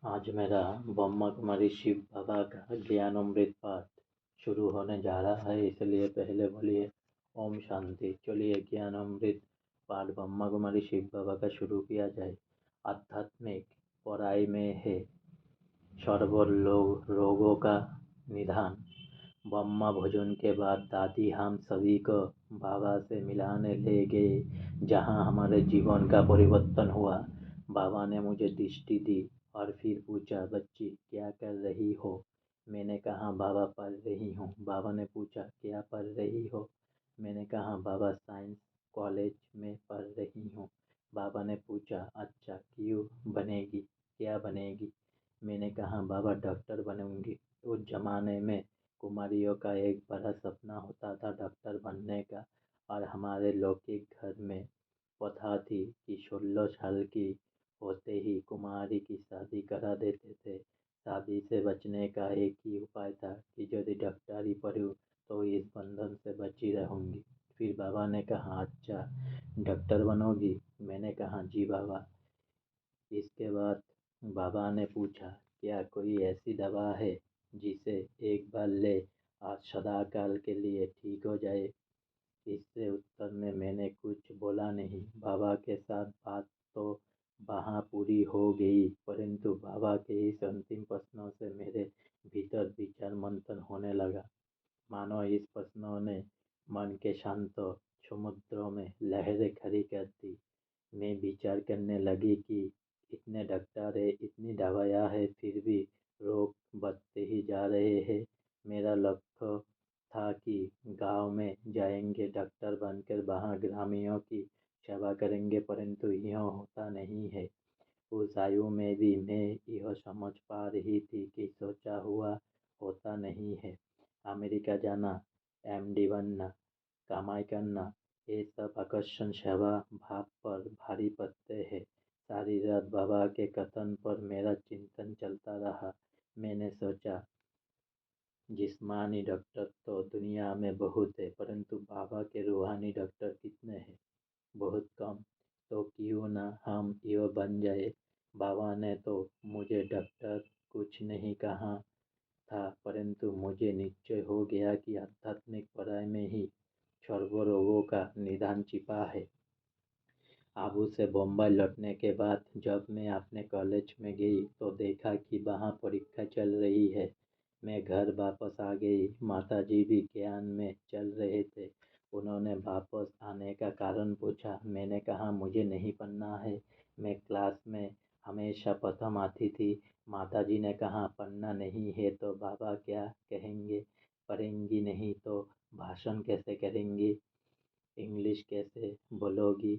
आज मेरा ब्रह्मा कुमारी शिव बाबा का ज्ञानामृत पाठ शुरू होने जा रहा है, इसलिए पहले बोलिए ओम शांति। चलिए ज्ञानामृत पाठ ब्रह्मा कुमारी शिव बाबा का शुरू किया जाए। आध्यात्मिक पढ़ाई में है सर्व रोगों का निदान। ब्रह्मा भोजन के बाद दादी हम सभी को बाबा से मिलाने ले गए, जहां हमारे जीवन का परिवर्तन हुआ। बाबा ने मुझे दृष्टि दी और फिर पूछा, बच्ची क्या कर रही हो? मैंने कहा, बाबा पढ़ रही हूँ। बाबा ने पूछा, क्या पढ़ रही हो? मैंने कहा, बाबा साइंस कॉलेज में पढ़ रही हूँ। बाबा ने पूछा, अच्छा क्यों बनेगी, क्या बनेगी? मैंने कहा, बाबा डॉक्टर बनूंगी। उस जमाने में कुमारियों का एक बड़ा सपना होता था डॉक्टर बनने का, और हमारे लौकिक घर में प्रथा थी कि 16 साल की होते ही कुमारी की शादी करा देते थे। शादी से बचने का एक ही उपाय था कि यदि डॉक्टरी पढ़ूं तो इस बंधन से बची रहूंगी। फिर बाबा ने कहा, अच्छा डॉक्टर बनोगी? मैंने कहा, जी बाबा। इसके बाद बाबा ने पूछा, क्या कोई ऐसी दवा है जिसे एक बार ले और सदा काल के लिए ठीक हो जाए? इससे उत्तर में मैंने कुछ बोला नहीं। बाबा के साथ बात तो वहाँ पूरी हो गई, परंतु बाबा के इस अंतिम प्रश्नों से मेरे भीतर विचार मंथन होने लगा। मानो इस प्रश्नों ने मन के शांत समुद्रों में लहरें खड़ी कर दी। मैं विचार करने लगी कि इतने डॉक्टर है, इतनी दवाइयाँ है, फिर भी रोग बढ़ते ही जा रहे हैं। मेरा लक्ष्य था कि गांव में जाएंगे, डॉक्टर बनकर वहाँ ग्रामीणों की सेवा करेंगे, परंतु यह होता नहीं है। उस आयु में भी मैं यह समझ पा रही थी कि सोचा हुआ होता नहीं है। अमेरिका जाना, एमडी बनना, कमाई करना, ये सब आकर्षण सेवा भाव पर भारी पड़ते हैं। सारी रात बाबा के कथन पर मेरा चिंतन चलता रहा। मैंने सोचा, जिस्मानी डॉक्टर तो दुनिया में बहुत है, परंतु बाबा के रूहानी डॉक्टर कितने हैं? बहुत कम। तो क्यों ना हम यो बन जाए। बाबा ने तो मुझे डॉक्टर कुछ नहीं कहा था, परंतु मुझे निश्चय हो गया कि आध्यात्मिक पढ़ाई में ही सर्व रोगों का निदान छिपा है। आबू से बम्बई लौटने के बाद जब मैं अपने कॉलेज में गई तो देखा कि वहाँ परीक्षा चल रही है। मैं घर वापस आ गई। माताजी भी ज्ञान में चल रहे थे। उन्होंने वापस आने का कारण पूछा। मैंने कहा, मुझे नहीं पढ़ना है। मैं क्लास में हमेशा प्रथम आती थी। माताजी ने कहा, पढ़ना नहीं है तो बाबा क्या कहेंगे? पढ़ेंगी नहीं तो भाषण कैसे करेंगी? इंग्लिश कैसे बोलोगी?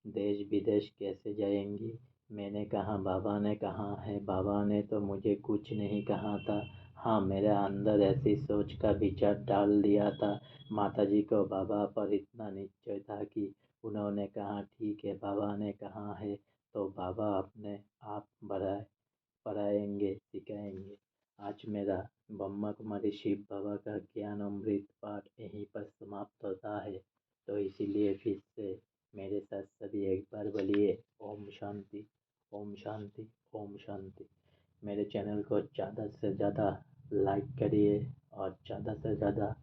देश विदेश कैसे जाएंगी? मैंने कहा, बाबा ने कहा है। बाबा ने तो मुझे कुछ नहीं कहा था। हाँ, मेरे अंदर ऐसी सोच का विचार डाल दिया था। माताजी को बाबा पर इतना निश्चय था कि उन्होंने कहा, ठीक है, बाबा ने कहा है तो बाबा अपने आप पढ़ाएंगे, सिखाएंगे। आज मेरा ब्रह्मा कुमारी शिव बाबा का ज्ञान अमृत पाठ यहीं पर समाप्त होता है। तो इसीलिए फिर से मेरे साथ सभी एक बार बोलिए ओम शांति, ओम शांति, ओम शांति। मेरे चैनल को ज़्यादा से ज़्यादा लाइक करिए और ज़्यादा से ज़्यादा